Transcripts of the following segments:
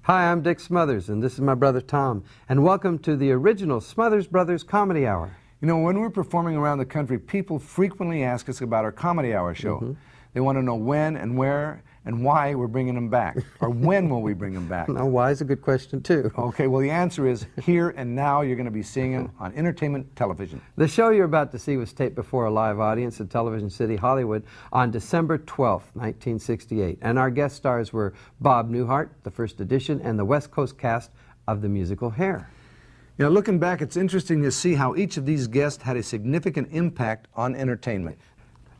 Hi, I'm Dick Smothers, and this is my brother Tom, and welcome to the original Smothers Brothers Comedy Hour. You know, when we're performing around the country, people frequently ask us about our Comedy Hour show. They want to know when and where and why we're bringing them back, or when will we bring them back? Now, why is a good question, too. Okay, well, the answer is here and now. You're going to be seeing them on entertainment television. The show you're about to see was taped before a live audience in Television City, Hollywood on December 12th, 1968. And our guest stars were Bob Newhart, the first edition, and the West Coast cast of the musical Hair. You know, looking back, it's interesting to see how each of these guests had a significant impact on entertainment.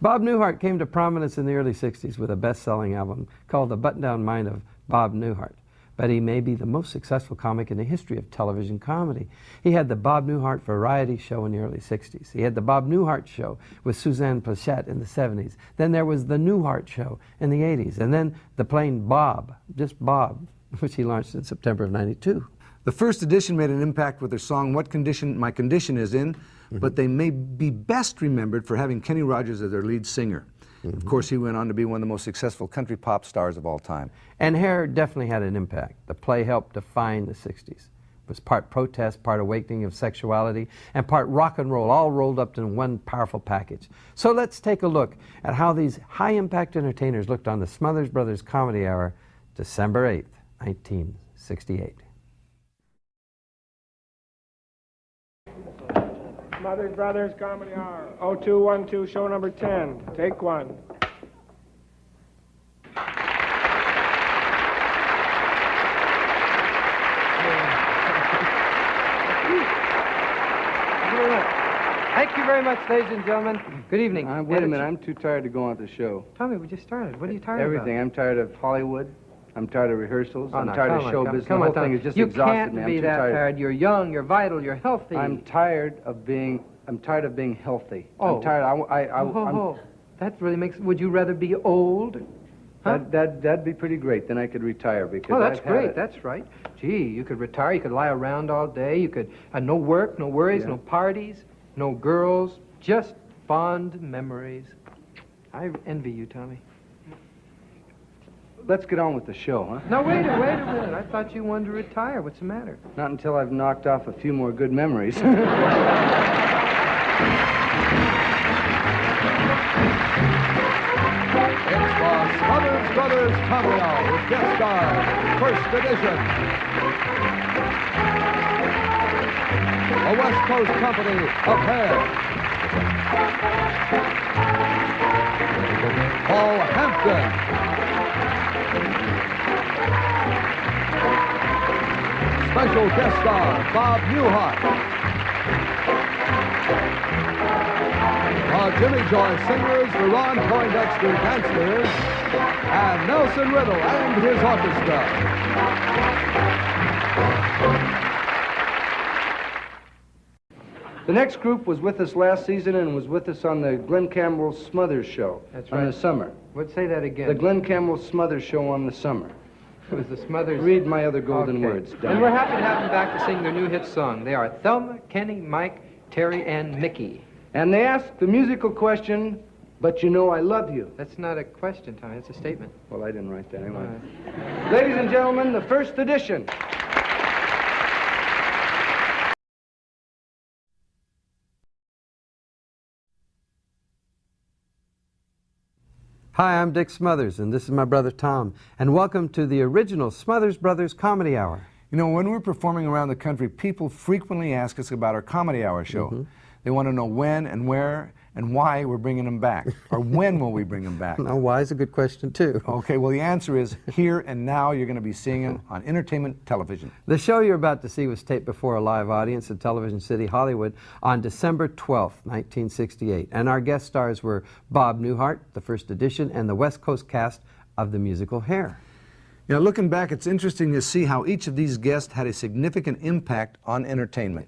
Bob Newhart came to prominence in the early 60s with a best-selling album called The Button-Down Mind of Bob Newhart. But he may be the most successful comic in the history of television comedy. He had the Bob Newhart Variety Show in the early 60s. He had the Bob Newhart Show with Suzanne Plachette in the 70s. Then there was the Newhart Show in the 80s. And then the plain Bob, just Bob, which he launched in September of '92. The first edition made an impact with their song What Condition My Condition Is In, but they may be best remembered for having Kenny Rogers as their lead singer. Of course, he went on to be one of the most successful country pop stars of all time. And Hair definitely had an impact. The play helped define the 60s. It was part protest, part awakening of sexuality, and part rock and roll, all rolled up in one powerful package. So let's take a look at how these high-impact entertainers looked on the Smothers Brothers Comedy Hour, December 8th, 1968. Smothers Brothers Comedy Hour, 0212, show number 10. Take one. Thank you very much, ladies and gentlemen. Good evening. Wait a minute, I'm too tired to go on with the show. Tommy, we just started. What are you tired Everything. about? I'm tired of Hollywood. I'm tired of rehealthy. I'm now, tired of come show on, business. come The on, whole thing Tom. has just You exhausted can't me. I'm be too that tired. tired. You're young, you're vital, you're healthy. I'm tired of being healthy. Oh. I'm tired. That really makes... Would you rather be old? Huh? That'd be pretty great. Then I could retire because Oh, that's I've had great. it. That's right. Gee, you could retire. You could lie around all day. You could have no work, no worries, Yeah. no parties, no girls, just fond memories. I envy you, Tommy. Let's get on with the show, huh? Now, wait a minute. I thought you wanted to retire. What's the matter? Not until I've knocked off a few more good memories. It's the Smothers Brothers Comedy Hour with guest stars, first edition. A West Coast company of Hair. Paul Hampton. Special guest star, Bob Newhart. Our Jimmy Joy singers, the Ron Poindexter dancers, and Nelson Riddle and his orchestra. The next group was with us last season and was with us on the Glenn Campbell Smothers show. That's On right. the summer. Say that again. The Glenn Campbell Smothers show on the summer. It was the Smothers. Read my other golden Okay. words. Don. And we're happy to have them back to sing their new hit song. They are Thelma, Kenny, Mike, Terry, and Mickey. And they asked the musical question, but you know I love you. That's not a question, Tommy. It's a statement. Well, I didn't write that anyway. Ladies and gentlemen, the first edition. Hi, I'm Dick Smothers, and this is my brother Tom, and welcome to the original Smothers Brothers Comedy Hour. You know, when we're performing around the country, people frequently ask us about our Comedy Hour show. They want to know when and where and why we're bringing them back, or when will we bring them back? Now, why is a good question, too. Okay, well, the answer is here and now. You're going to be seeing them on entertainment television. The show you're about to see was taped before a live audience in Television City, Hollywood on December 12th, 1968. And our guest stars were Bob Newhart, the first edition, and the West Coast cast of the musical Hair. You know, looking back, it's interesting to see how each of these guests had a significant impact on entertainment.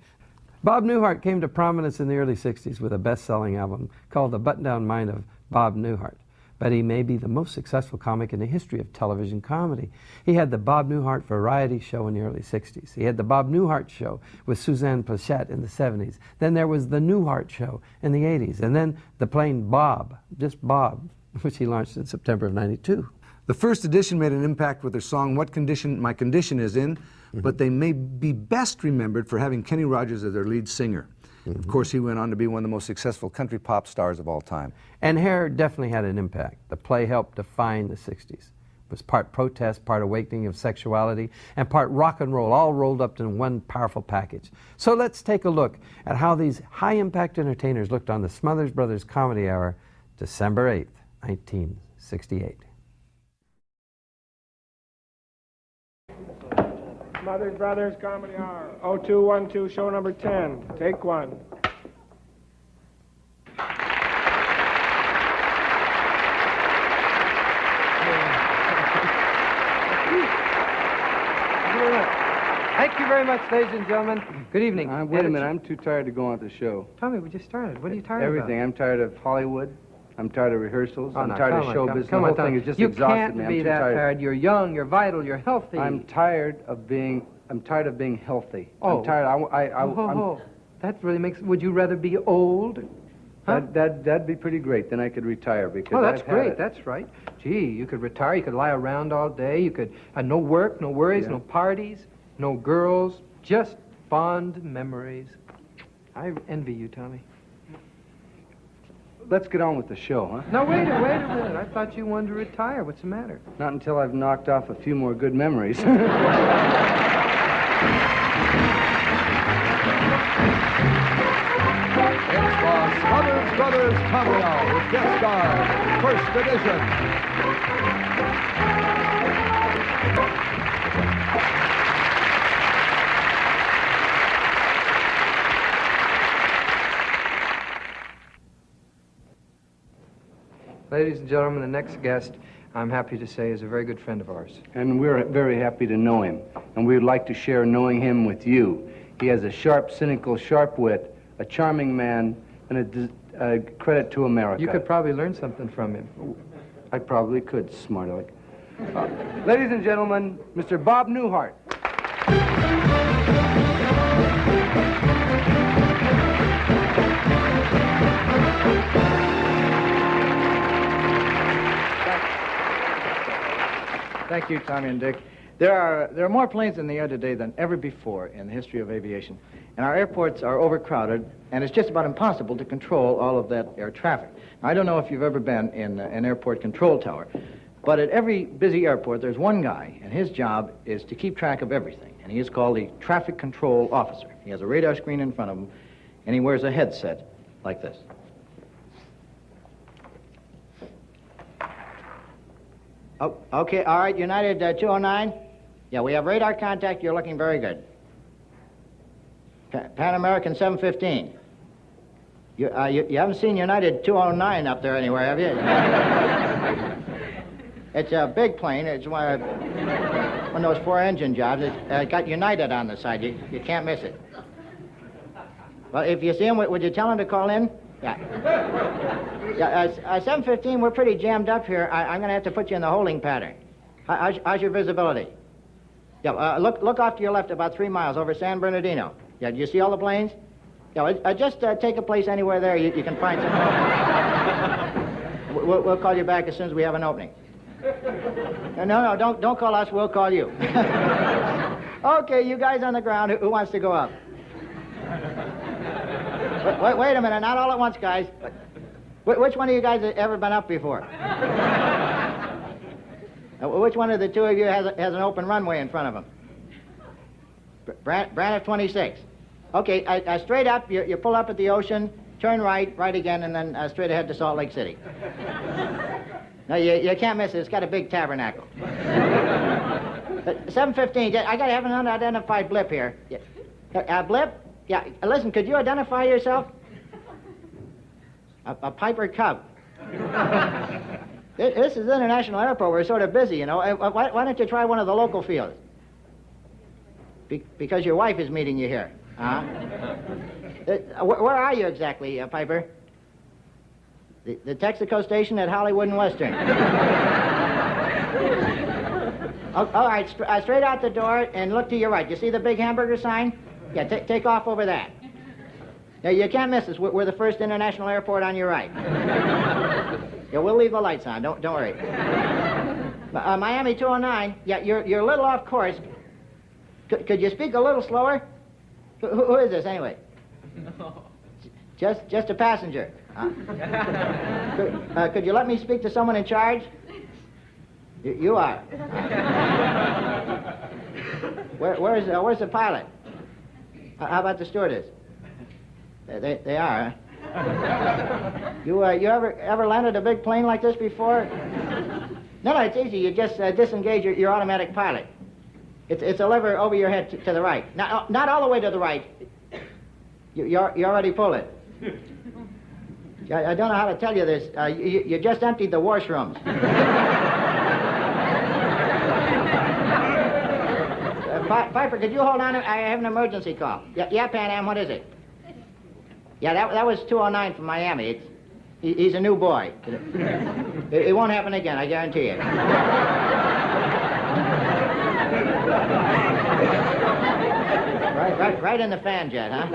Bob Newhart came to prominence in the early 60s with a best-selling album called The Button-Down Mind of Bob Newhart. But he may be the most successful comic in the history of television comedy. He had the Bob Newhart Variety Show in the early 60s. He had the Bob Newhart Show with Suzanne Plachette in the 70s. Then there was the Newhart Show in the 80s. And then the plain Bob, just Bob, which he launched in September of '92. The first edition made an impact with their song What Condition My Condition Is In, but they may be best remembered for having Kenny Rogers as their lead singer. Of course, he went on to be one of the most successful country pop stars of all time. And hair definitely had an impact. The play helped define the 60s. It was part protest, part awakening of sexuality, and part rock and roll, all rolled up in one powerful package. So let's take a look at how these high-impact entertainers looked on the Smothers Brothers Comedy Hour, December 8th, 1968. Smothers Brothers Comedy Hour, 0212, show number 10. Take one. Thank you very much, ladies and gentlemen. Good evening. Wait a minute, I'm too tired to go on with the show. Tommy, we just started. What are you tired Everything. about? I'm tired of Hollywood. I'm tired of rehearsals. I'm no, tired of come show on, business. come The on, whole thing Tommy. has just you exhausted can't me. I'm be too that tired. tired. You're young, you're vital, you're healthy. I'm tired of being healthy. Oh. I'm tired. That really makes... Would you rather be old? Huh? That'd be pretty great. Then I could retire because Oh, that's I've had great. it. That's right. Gee, you could retire. You could lie around all day. You could have no work, no worries, Yeah. no parties, no girls, just fond memories. I envy you, Tommy. Let's get on with the show, huh? Now, wait a minute. I thought you wanted to retire. What's the matter? Not until I've knocked off a few more good memories. It's the Smothers Brothers Comedy Hour with guest stars, first edition. Ladies and gentlemen, the next guest, I'm happy to say, is a very good friend of ours. And we're very happy to know him. And we'd like to share knowing him with you. He has a sharp, cynical, sharp wit, a charming man, and a credit to America. You could probably learn something from him. I probably could, smart aleck. Ladies and gentlemen, Mr. Bob Newhart. Thank you, Tommy and Dick. There are more planes in the air today than ever before in the history of aviation, and our airports are overcrowded, and it's just about impossible to control all of that air traffic. Now, I don't know if you've ever been in an airport control tower, but at every busy airport, there's one guy, and his job is to keep track of everything, and he is called the traffic control officer. He has a radar screen in front of him, and he wears a headset like this. Oh, okay, all right, United 209. Yeah, we have radar contact. You're looking very good. Pan American 715. You haven't seen United 209 up there anywhere, have you? It's a big plane. It's one of those four-engine jobs. It's got United on the side. You can't miss it. Well, if you see him, would you tell him to call in? Yeah. Yeah, 715, we're pretty jammed up here. I'm going to have to put you in the holding pattern. How's your visibility? Yeah, look off to your left about 3 miles over San Bernardino. Yeah, do you see all the planes? Yeah, just take a place anywhere there you can find some. We'll call you back as soon as we have an opening. No, don't call us. We'll call you. Okay, you guys on the ground. Who wants to go up? Wait a minute, not all at once, guys. Which one of you guys has ever been up before? Which one of the two of you has an open runway in front of him? Braniff 26. Okay, straight up, you pull up at the ocean, turn right again, and then straight ahead to Salt Lake City. No, you can't miss it. It's got a big tabernacle. 715, I got to have an unidentified blip here. Blip? Yeah, listen, could you identify yourself? A Piper Cub. This is International Airport. We're sort of busy, you know. Why don't you try one of the local fields? Because your wife is meeting you here. Where are you exactly, Piper? The Texaco station at Hollywood and Western. All right, straight out the door and look to your right. You see the big hamburger sign? Yeah, take off over that. Now, you can't miss us. We're the first international airport on your right. Yeah, we'll leave the lights on. Don't worry. Miami 209. Yeah, you're a little off course. Could you speak a little slower? Who is this anyway? Just a passenger. Could you let me speak to someone in charge? You are. Where's the pilot? How about the stewardess? They are, huh? You ever landed a big plane like this before? No, it's easy. You just disengage your automatic pilot. It's a lever over your head to the right. Not all the way to the right. You already pulled it. I don't know how to tell you this. You just emptied the washrooms. Piper, could you hold on? I have an emergency call. Yeah, Pan Am, what is it? Yeah, that was 209 from Miami. He's a new boy. It won't happen again, I guarantee it. Right in the fan jet, huh?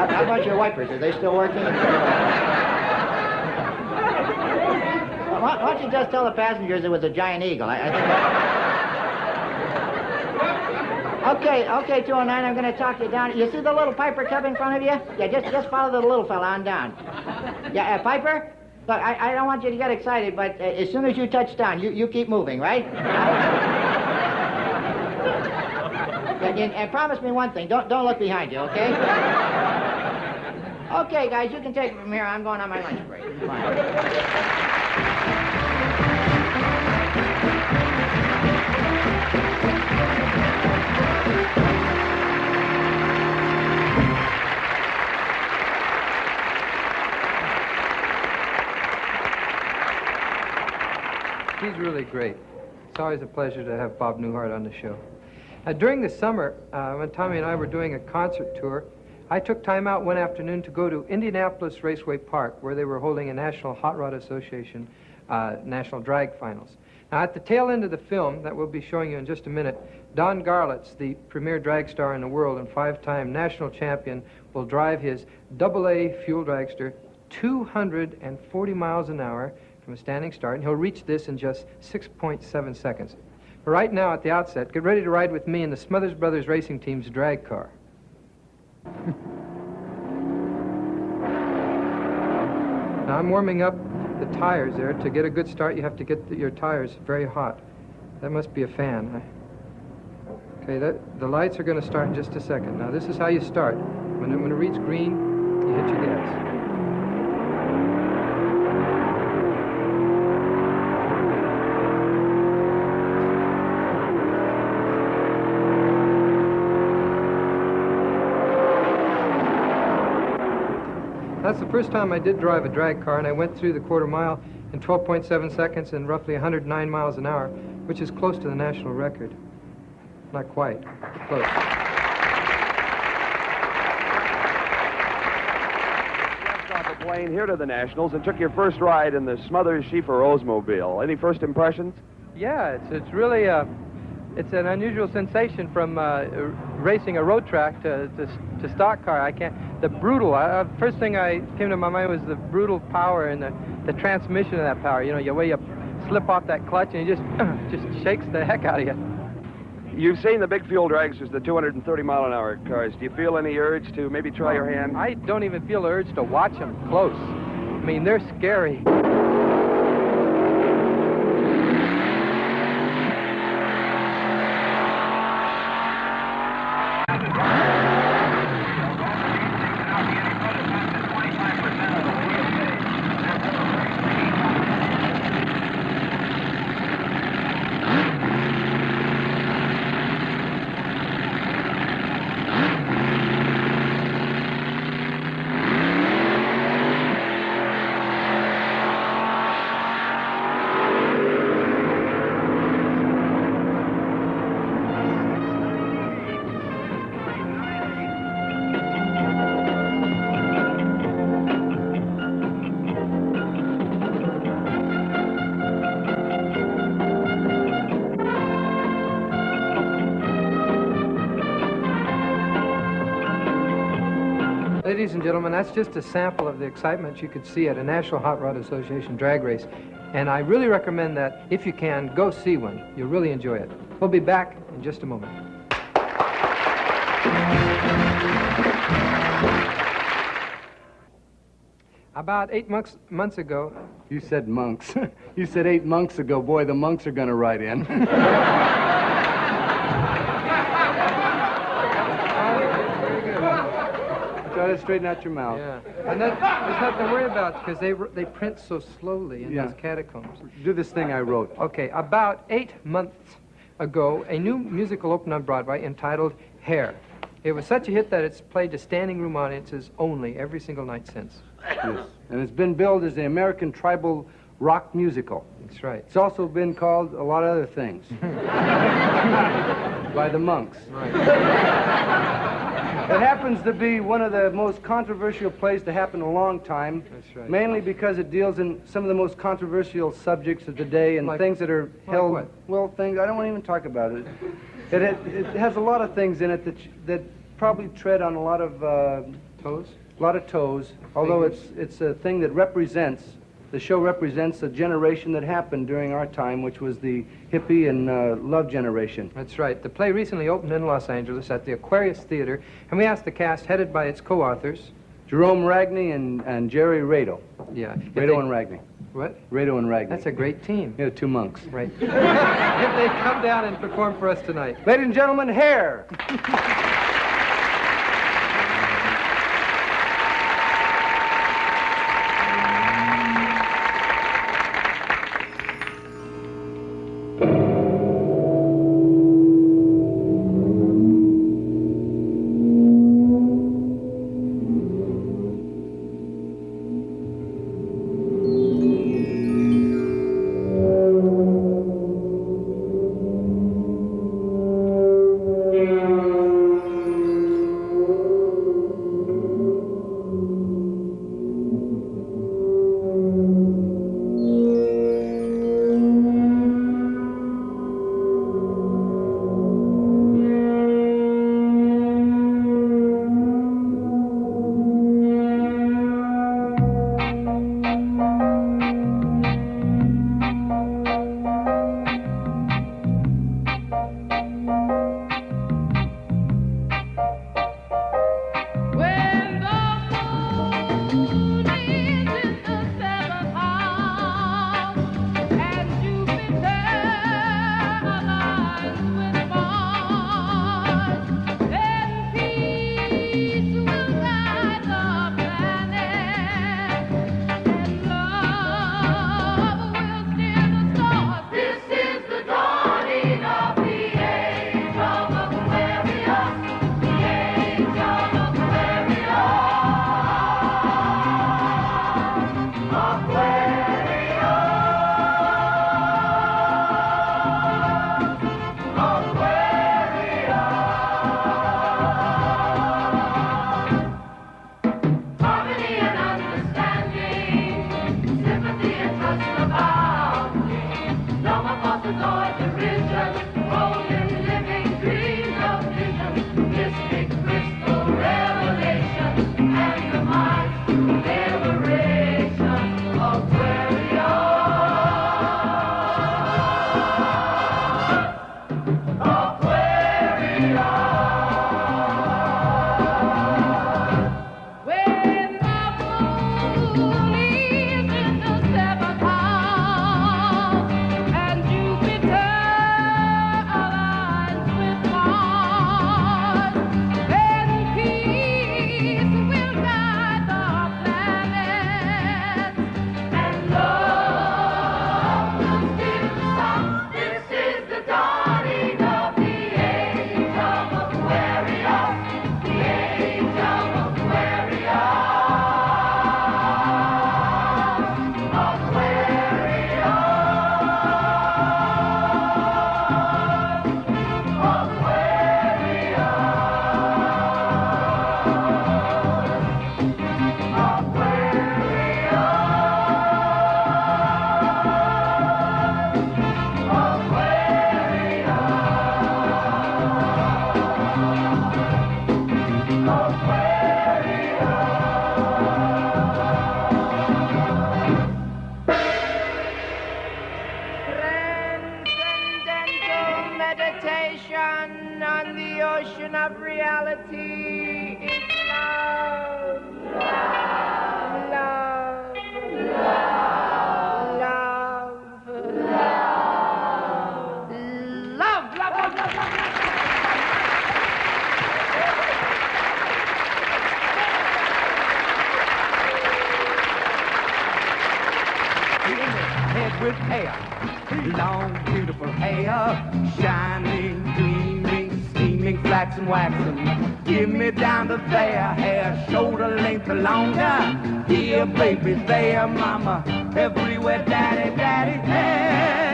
How about your wipers? Are they still working? Why don't you just tell the passengers it was a giant eagle? I think... Okay, 209, I'm going to talk you down. You see the little Piper cub in front of you? Yeah, just follow the little fella on down. Yeah, Piper? Look, I don't want you to get excited, but as soon as you touch down, you keep moving, right? And promise me one thing, don't look behind you, okay? Okay, guys, you can take it from here. I'm going on my lunch break. Fine. He's really great. It's always a pleasure to have Bob Newhart on the show. During the summer, when Tommy and I were doing a concert tour, I took time out one afternoon to go to Indianapolis Raceway Park, where they were holding a National Hot Rod Association National Drag Finals. Now, at the tail end of the film that we'll be showing you in just a minute, Don Garlitz, the premier drag star in the world and 5-time national champion, will drive his AA fuel dragster 240 miles an hour from a standing start, and he'll reach this in just 6.7 seconds. But right now, at the outset, get ready to ride with me in the Smothers Brothers Racing Team's drag car. Now, I'm warming up the tires there. To get a good start, you have to get your tires very hot. That must be a fan. Okay, the lights are going to start in just a second. Now, this is how you start. When it reads green, you hit your gas. That's the first time I did drive a drag car, and I went through the quarter mile in 12.7 seconds and roughly 109 miles an hour, which is close to the national record. Not quite, but close. Left off the plane here to the Nationals and took your first ride in the Smothers Schieffer Oldsmobile. Any first impressions? Yeah, it's really it's an unusual sensation from racing a road track to stock car. The brutal, first thing I came to my mind was the brutal power and the transmission of that power. You know, the way you slip off that clutch and it just shakes the heck out of you. You've seen the big fuel dragsters, the 230-mile-an-hour cars. Do you feel any urge to maybe try your hand? I don't even feel the urge to watch them close. I mean, they're scary. ladies and gentlemen, that's just a sample of the excitement you could see at a National Hot Rod Association drag race. And I really recommend that, if you can, go see one. You'll really enjoy it. We'll be back in just a moment. About 8 months ago... You said monks. You said 8 months ago. Boy, the monks are going to write in. Try to straighten out your mouth. Yeah. And there's nothing to worry about because they print so slowly in those catacombs. Do this thing I wrote. Okay, about 8 months ago, a new musical opened on Broadway entitled Hair. It was such a hit that it's played to standing room audiences only every single night since. Yes. And it's been billed as the American tribal rock musical. That's right. It's also been called a lot of other things. By the monks. Right. It happens to be one of the most controversial plays to happen in a long time. That's right. Mainly because it deals in some of the most controversial subjects of the day and things that are held... what? Well, things... I don't want to even talk about it. It has a lot of things in it that probably tread on a lot of... Toes? A lot of toes, although it's a thing that represents... The show represents a generation that happened during our time, which was the hippie and love generation. That's right. The play recently opened in Los Angeles at the Aquarius Theater, and we asked the cast, headed by its co-authors... Jerome Ragney and Jerry Rado. Yeah. Rado and Ragney. What? Rado and Ragney. That's a great team. Yeah, 2 monks. Right. If they come down and perform for us tonight. Ladies and gentlemen, Hair! Liberation and the mind liberation of reality is love. Love. Love. Love. Love. Love. Love. Love. Love. Head with hair, long, beautiful hair, shining, gleaming, steaming, flaxen, waxen. Give me down to there, hair, shoulder length or longer. Here, baby, there, mama, everywhere, daddy, daddy, hair.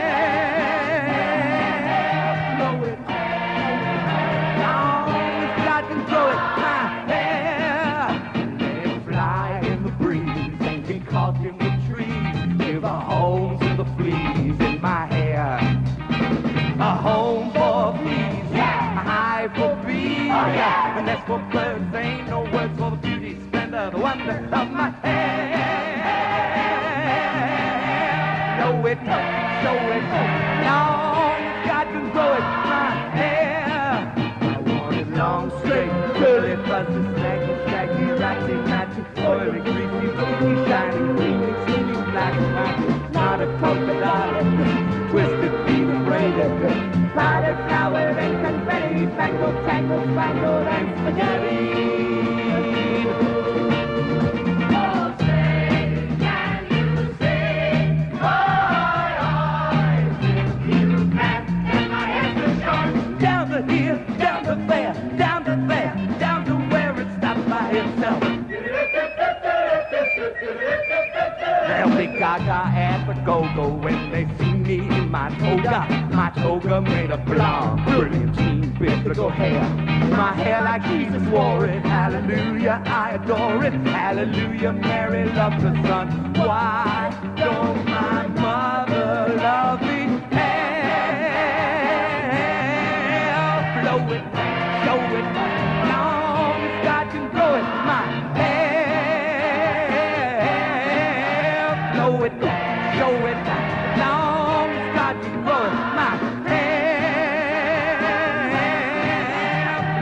Blow it, long as I can throw it, my hair. They fly in the breeze and get caught in the trees. Give a home to the fleas in my hair. A home for fleas, a hive for bees. And that's for birds, ain't no words for the beauty, splendor, the wonder of my hair. Know it, show it, long got to grow it, my hair. I want it long, straight, curly, fuzzy, snaggy, shaggy, ratty, matchy, oily, greasy, greasy, shiny, creamy, steamy, black, black, not a polka dot, twisted, beaver, braided, powdered, flowered, and confetti, tangled, tangled, spangled, and spaghetti. Down to here, down to there, down to there, down to where it stops by itself. They'll be gaga at the go-go when they see me in my toga made of blonde, brilliant teen biblical hair. My hair like Jesus wore it, hallelujah, I adore it, hallelujah, Mary loved the Son. Why don't my mother love me? Blow it, show it, long as God can grow it, my hair. Blow it, show it, long as God can grow it, my hair.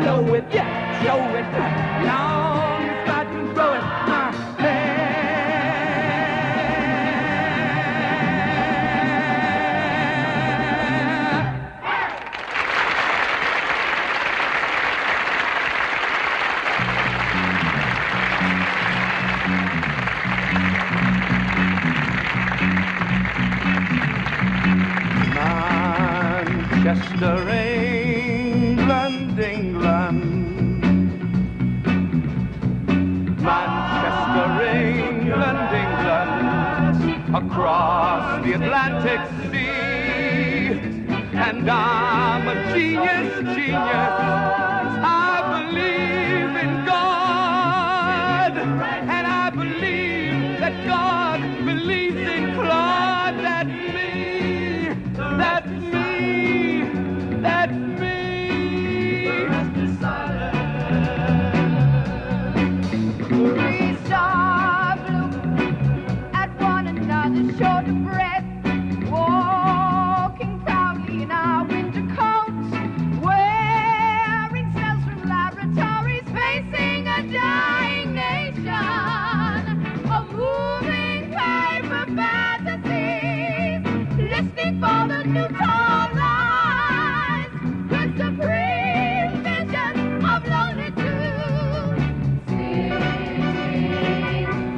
Blow it, yeah, show it, long as God can grow it, my hair. Manchester, England, England. Manchester, England, England. Across the Atlantic Sea. And I'm a genius, genius. I believe in God. And I believe that God believes in Claude. That's me. That's me. That's me. We stop, look at one another, short of breath, walking proudly in our winter coats, wearing cells from laboratories, facing a dying nation, a moving paper fantasies, listening for the new tall rise, the supreme vision of longitude.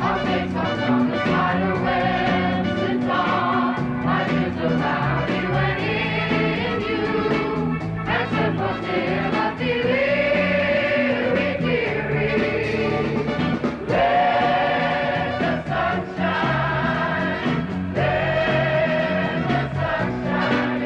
I'll take some from the spider webs and dawn. My dreams of bounty when in you. Except for Timothy Leary, dearie. Let the sun shine. Let the sun shine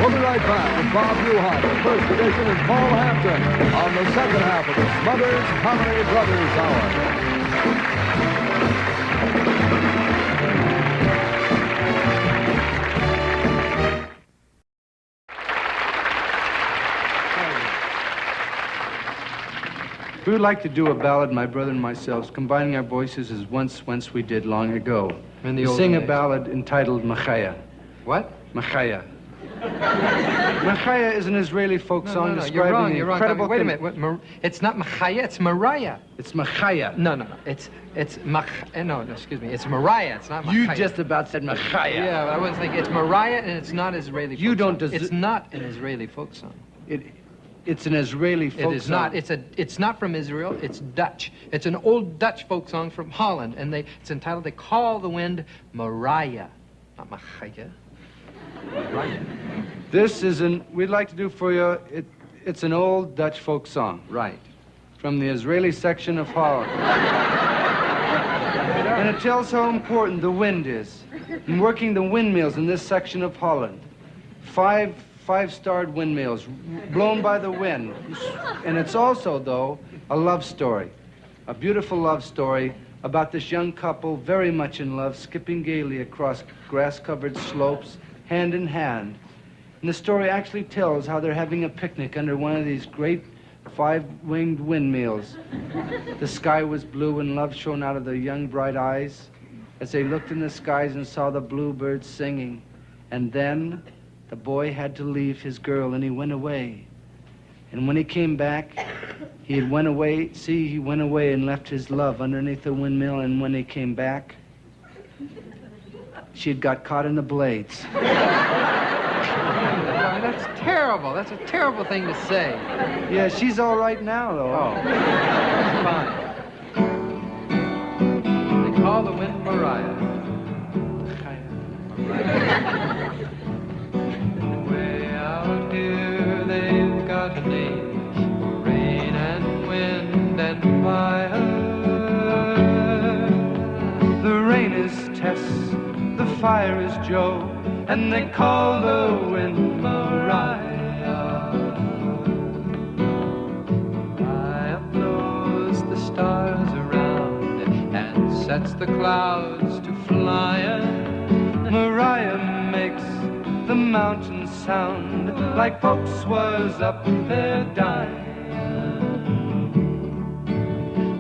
We'll be right back with Bob Newhart, the first edition, and Paul Hampton on the second half of the Smothers Comedy Brothers Hour. We would like to do a ballad, my brother and myself, combining our voices as once we did long ago. In the We olden sing a days. ballad entitled Machaya. What? Machaya. Machaya is an Israeli folk song describing you're wrong. the You're wrong. incredible... Wait a minute. It's not Machaya. It's Mariah. It's Machaya. No. It's no. Excuse me. It's Mariah. It's not Machaya. You just about said Machaya. Yeah, but I was thinking it's Mariah, and it's not Israeli. You folk don't song. des- It's not an Israeli folk song. It's an Israeli folk It is song. not. It's not from Israel. It's Dutch. It's an old Dutch folk song from Holland, and it's entitled "They Call the Wind Mariah," not Machaya. Mariah. This is we'd like to do for you, it's an old Dutch folk song. Right. From the Israeli section of Holland. And it tells how important the wind is in working the windmills in this section of Holland. Five-starred windmills blown by the wind. And it's also, though, a love story, a beautiful love story about this young couple very much in love, skipping gaily across grass-covered slopes, hand in hand. And the story actually tells how they're having a picnic under one of these great five-winged windmills. The sky was blue and love shone out of the young bright eyes as they looked in the skies and saw the bluebirds singing. And then the boy had to leave his girl and he went away. And when he came back, he went away and left his love underneath the windmill. And when he came back, she had got caught in the blades. That's terrible. That's a terrible thing to say. Yeah, she's all right now, though. Oh, fine. They call the wind Mariah. Way out here, they've got a name for rain and wind and fire. The rain is Tess, the fire is Joe, and they call the wind Mariah. Mariah blows the stars around and sets the clouds to flying. Mariah makes the mountains sound like folks was up there dying.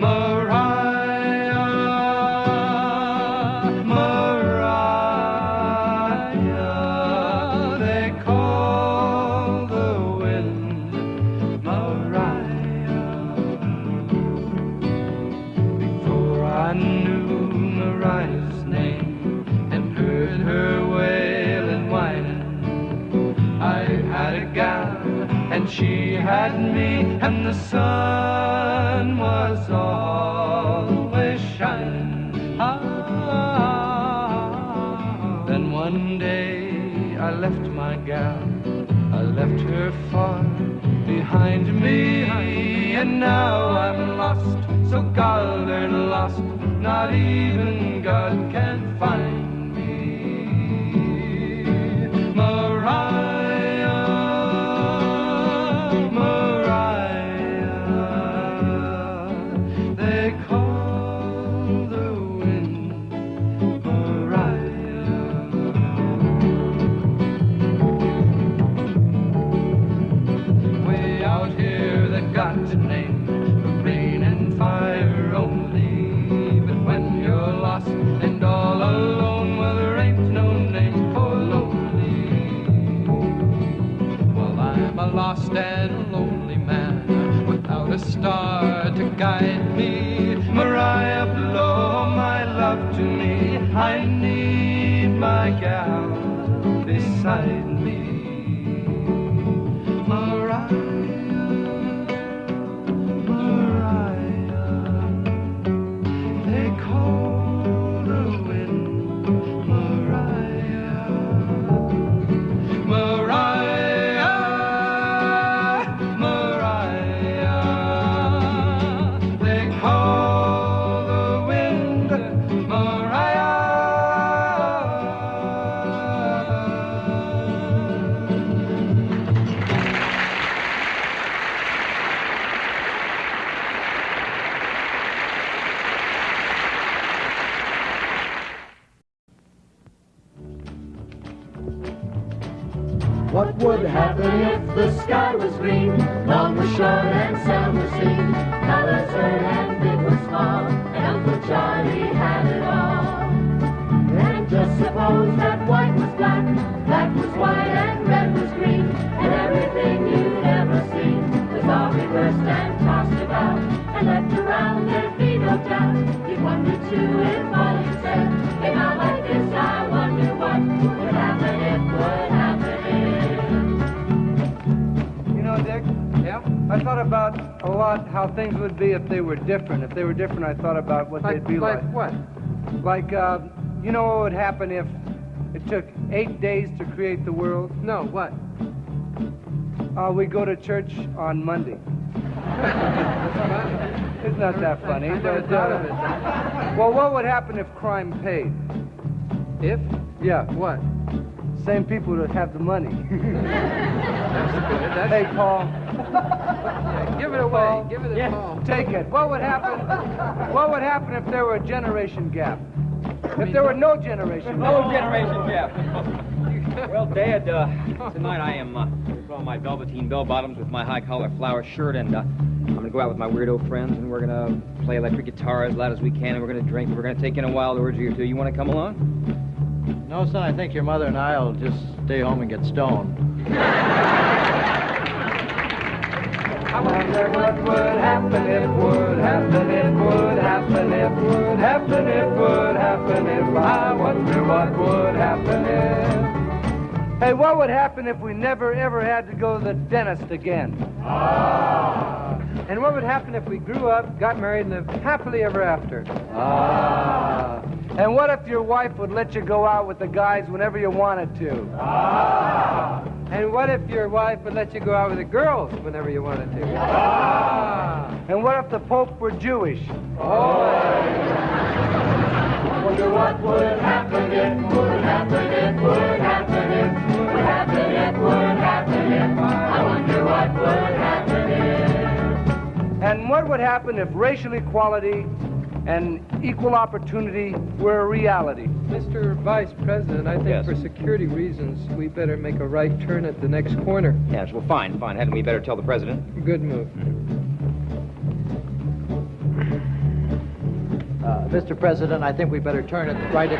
Mariah, Mariah, they call the wind Mariah. Before I knew Mariah's name and heard her wailing, whining, I had a gal and she had me, and the sun was always shining. Then one day I left my gal, I left her far behind me, and now I'm lost, so golden lost, not even God can find me. Mariah, Mariah, they call the wind Mariah. Way out here they've got a name for rain and fire only, but when you're lost and all alone, well, there ain't no name for lonely. Well, I'm a lost and lonely man without a star to guide me. Mariah, blow my love to me, I need my gal beside me. Mariah, Mariah, they call the wind Mariah. Mariah, Mariah, they call the wind Mariah. What would happen if the sky was green? Long was short and sun was seen. Colors heard and big was small, and Uncle Charlie had it all. And just suppose that white was black, black was white, and red was green, and everything you'd ever seen was all reversed and tossed about, and left around there'd be no doubt. You'd wonder too if all you said came out like this. I wonder what would happen if would happen if. You know, Dick? Yeah? I thought about a lot how things would be if they were different. If they were different, I thought about what they'd be like. Like what? Like, you know what would happen if it took 8 days to create the world? No, what? We go to church on Monday. It's not that funny. I never but, thought of it. Well, what would happen if crime paid? If? Yeah. What? Same people that have the money. That's good. That's... Hey, Paul. Yeah, give it away. Give it a Paul. Take it. What would happen? What would happen if there were a generation gap? If there were no generation gap? No generation gap. Well, Dad, tonight I am putting on my velveteen bell-bottoms with my high-collar flower shirt, and I'm going to go out with my weirdo friends, and we're going to play electric guitar as loud as we can, and we're going to drink, and we're going to take in a wild orgy or two. You want to come along? No, son, I think your mother and I will just stay home and get stoned. I wonder what would happen if would happen if would happen if would happen if would happen if. I wonder what would happen if. Hey, what would happen if we never ever had to go to the dentist again? Ah. And what would happen if we grew up, got married, and lived happily ever after? Ah. And what if your wife would let you go out with the guys whenever you wanted to? Ah. And what if your wife would let you go out with the girls whenever you wanted to? Ah. And what if the Pope were Jewish? Oh. I wonder what would happen if would happen if would happen if would happen if would happen if. I wonder what would happen if. And what would happen if racial equality and equal opportunity were a reality? Mr. Vice President, I think Yes. for security reasons, we better make a right turn at the next corner. Yes, well, fine. Hadn't we better tell the president? Good move. Mr. President, I think we better turn it right at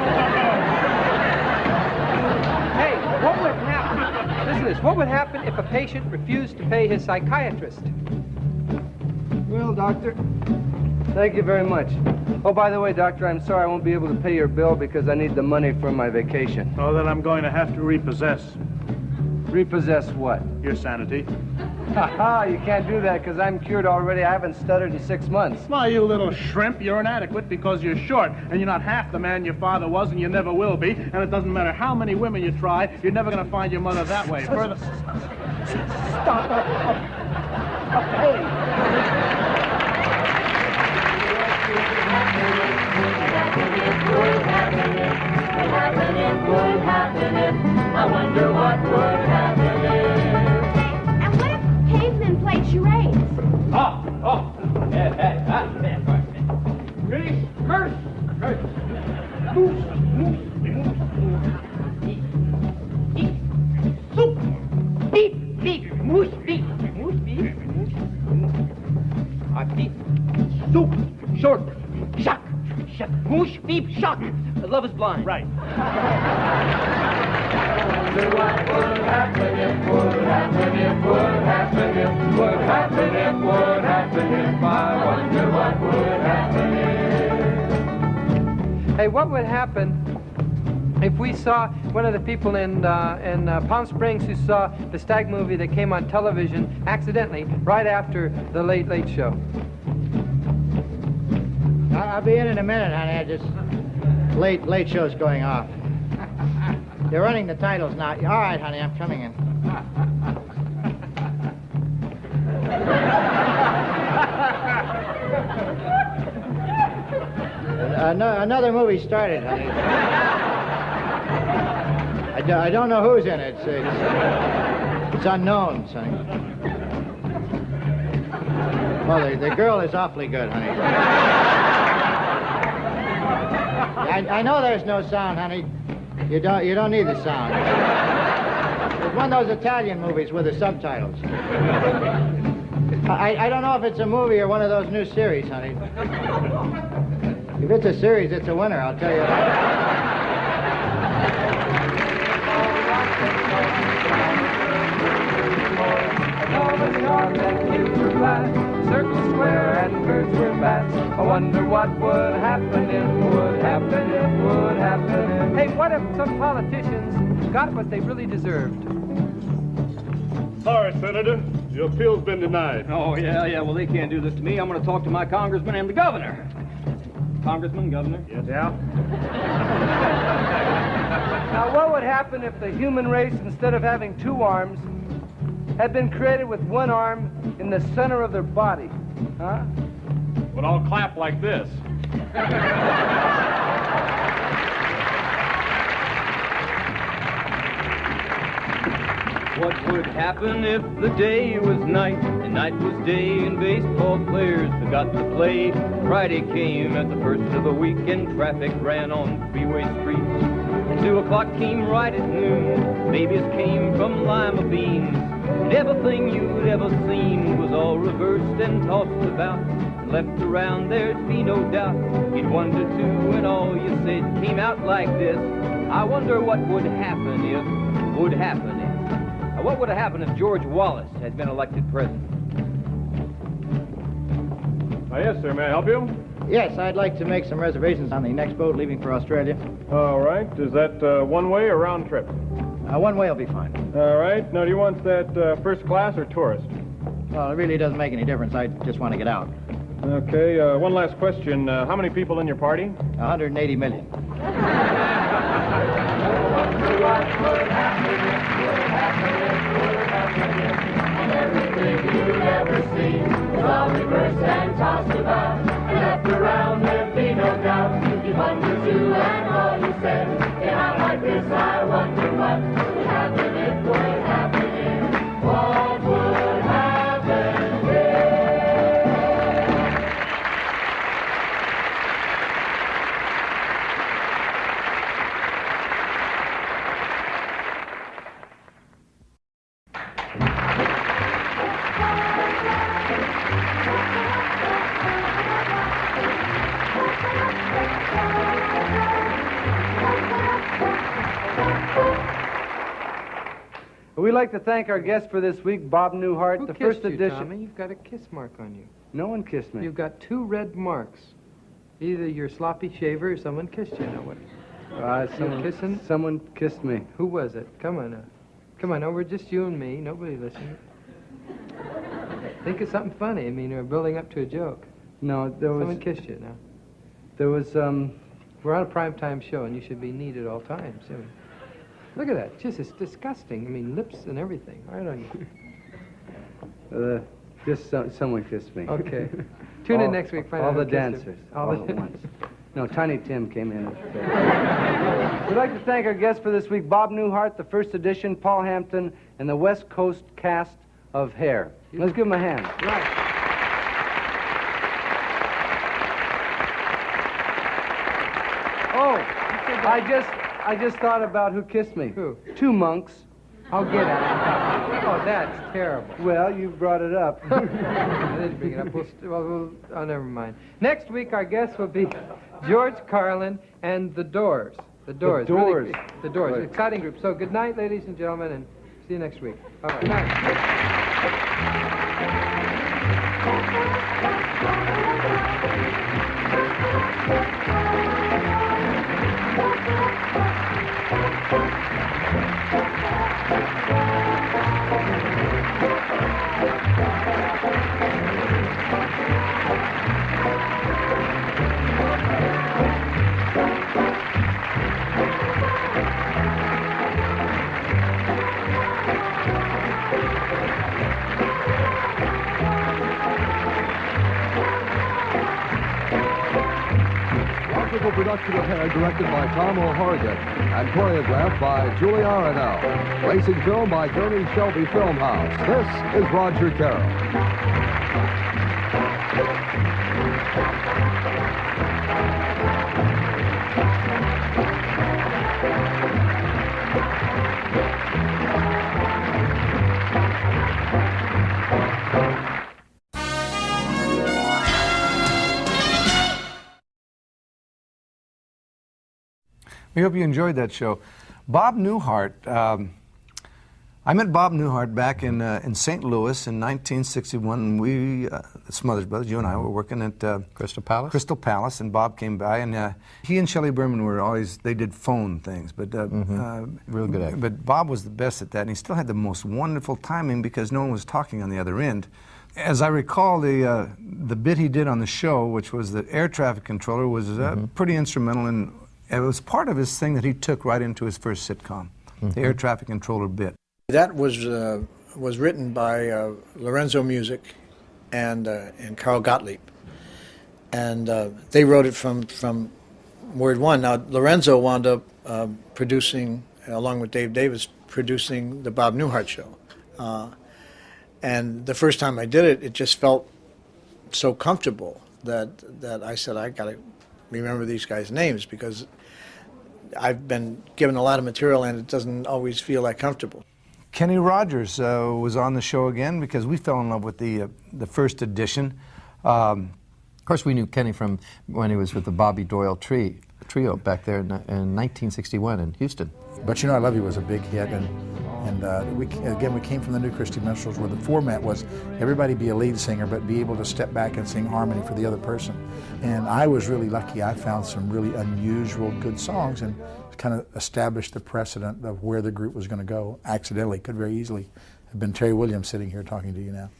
Hey, what would happen? Listen to this. What would happen if a patient refused to pay his psychiatrist? Well, doctor, thank you very much. Oh, by the way, doctor, I'm sorry I won't be able to pay your bill because I need the money for my vacation. Oh, then I'm going to have to repossess Repossess what? your sanity. Ha-ha, you can't do that because I'm cured already. I haven't stuttered in 6 months. Why, you little shrimp, you're inadequate because you're short, and you're not half the man your father was, and you never will be, and it doesn't matter how many women you try, you're never going to find your mother that way. Further... Stop. Hey. I wonder what would happen if. And what if cavemen played charades? Ready? First! Moose! Soup! Beep! Moose beep! Moose beep! Beep! Soup! Short! Shock! Moose beep! Shock! Love is blind. Right. What would happen if would happen if would happen if would happen if would happen if. I wonder what would happen if. Hey, what would happen if we saw one of the people in Palm Springs who saw the Stag movie that came on television accidentally right after the Late Late Show? I'll be in a minute, honey. I just... Late show's going off. They're running the titles now. All right, honey, I'm coming in. Another movie started, honey. I don't know who's in it. It's unknown, sonny. Well, the girl is awfully good, honey. I know there's no sound, honey. You don't need the sound. It's one of those Italian movies with the subtitles. I don't know if it's a movie or one of those new series, honey. If it's a series, it's a winner, I'll tell you that. Circle square and birds were bats. I wonder what would happen if, would happen if, would happen if. Hey, what if some politicians got what they really deserved? Sorry, Senator. Your appeal's been denied. Oh, yeah. Well, they can't do this to me. I'm going to talk to my congressman and the governor. Congressman, governor? Yes. Yeah? Now, what would happen if the human race, instead of having two arms, had been created with one arm in the center of their body? Huh? Would all clap like this. What would happen if the day was night and night was day and baseball players forgot to play? Friday came at the first of the week and traffic ran on freeway streets. And 2 o'clock came right at noon. Babies came from lima beans. And everything you'd ever seen was all reversed and tossed about. And left around there'd be no doubt. You'd 1 to 2 and all you said came out like this. I wonder what would happen if, would happen if. What would have happened if George Wallace had been elected president? Yes, sir. May I help you? Yes, I'd like to make some reservations on the next boat leaving for Australia. All right. Is that one-way or round trip? One way will be fine. All right. Now, do you want that first class or tourist? Well, it really doesn't make any difference. I just want to get out. Okay. One last question. How many people in your party? 180 million. Everything you've ever seen was all reversed and tossed about. And left around there'd be no doubt. You 1 to 2 and all you said came out like this. I wonder what would happen if, would happen if, what would happen if. We'd like to thank our guest for this week, Bob Newhart. Who the kissed first you, edition. Tommy? You've got a kiss mark on you. No one kissed me. You've got 2 red marks. Either your sloppy shaver or someone kissed you. Now what? Someone kissed me. Who was it? Come on now. Come on now, we're just you and me. Nobody listening. Think of something funny. I mean, we're building up to a joke. No, there was... Someone kissed you now. There was, We're on a primetime show, and you should be neat at all times. I mean, look at that. Just, it's disgusting. I mean, lips and everything. Right on you. Just someone kissed me. Okay. Tune in next week. Find all out the who kissed dancers. him. All at once. No, Tiny Tim came in. We'd like to thank our guest for this week, Bob Newhart, the first edition, Paul Hampton, and the West Coast cast of Hair. Let's give them a hand. Right. Oh, I just thought about who kissed me. Who? 2 monks. I'll get it. Oh, that's terrible. Well, you brought it up. I didn't bring it up. Oh, never mind. Next week, our guest will be George Carlin and The Doors. The Doors. The Doors. Really, the Doors. Right. Exciting group. So good night, ladies and gentlemen, and see you next week. All right. Good night. Theatrical production of Hair, directed by Tom O'Horgan and choreographed by Julie Arenell. Racing film by Gurney Shelby Filmhouse. This is Roger Carroll. We hope you enjoyed that show. Bob Newhart. I met Bob Newhart back in St. Louis in 1961. We, the Smothers Brothers, you and I were working at Crystal Palace. Crystal Palace, and Bob came by, and he and Shelley Berman were always, they did phone things, but real good actor. But Bob was the best at that, and he still had the most wonderful timing because no one was talking on the other end. As I recall, the bit he did on the show, which was the air traffic controller, was pretty instrumental, and it was part of his thing that he took right into his first sitcom, the air traffic controller bit. That was written by Lorenzo Music and Carl Gottlieb, and they wrote it from word one. Now Lorenzo wound up producing, along with Dave Davis, producing the Bob Newhart show. And the first time I did it, it just felt so comfortable that I said, I got to remember these guys' names, because I've been given a lot of material and it doesn't always feel that comfortable. Kenny Rogers was on the show again because we fell in love with the first edition. Of course, we knew Kenny from when he was with the Bobby Doyle trio back there in 1961 in Houston. But You Know I Love You was a big hit, and we came from the New Christy Minstrels, where the format was everybody be a lead singer but be able to step back and sing harmony for the other person. And I was really lucky. I found some really unusual good songs and kind of established the precedent of where the group was going to go. Accidentally, could very easily have been Terry Williams sitting here talking to you now.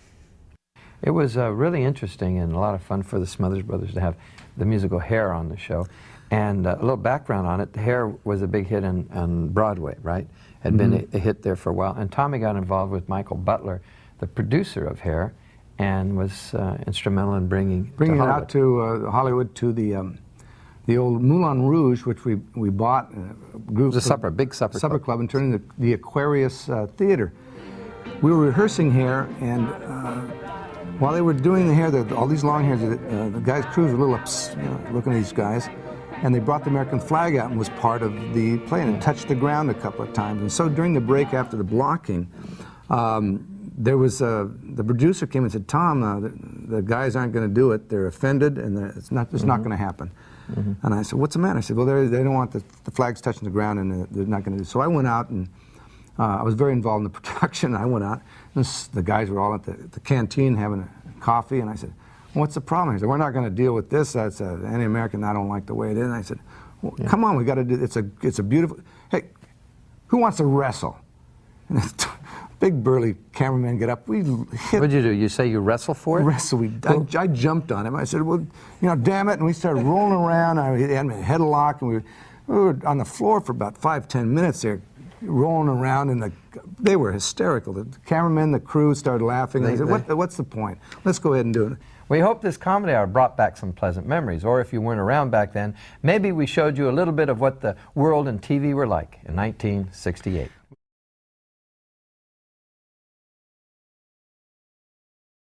It was really interesting and a lot of fun for the Smothers Brothers to have the musical Hair on the show. And a little background on it, Hair was a big hit on Broadway, right? Had been a hit there for a while. And Tommy got involved with Michael Butler, the producer of Hair, and was instrumental in bringing it out to Hollywood, to the old Moulin Rouge, which we bought. It was a big supper club, and turned into the Aquarius Theater. We were rehearsing Hair, and while they were doing the hair, all these long hairs, the guys' crews were a little looking at these guys, and they brought the American flag out and was part of the play, and it touched the ground a couple of times. And so during the break after the blocking, there was the producer came and said, "Tom, the guys aren't going to do it. They're offended, and it's not going to happen." And I said, "What's the matter?" I said, "Well, they don't want the flags touching the ground, and they're not going to do it." So I went out, and I was very involved in the production. I went out, and the guys were all at the canteen having a coffee, and I said, "What's the problem?" He said, "We're not going to deal with this. That's anti-American. I don't like the way it is." And I said, "Well, come on, we got to do. It's a beautiful. Hey, who wants to wrestle?" And this big burly cameraman get up. We hit. What'd you do? You say you wrestle for it? Wrestle. I jumped on him. I said, "Well, damn it!" And we started rolling around. I had my headlock, and we were on the floor for about 5-10 minutes there, rolling around, and they were hysterical. The cameramen, the crew started laughing. I said, "What's the point? Let's go ahead and do it." We hope this comedy hour brought back some pleasant memories, or if you weren't around back then, maybe we showed you a little bit of what the world and TV were like in 1968.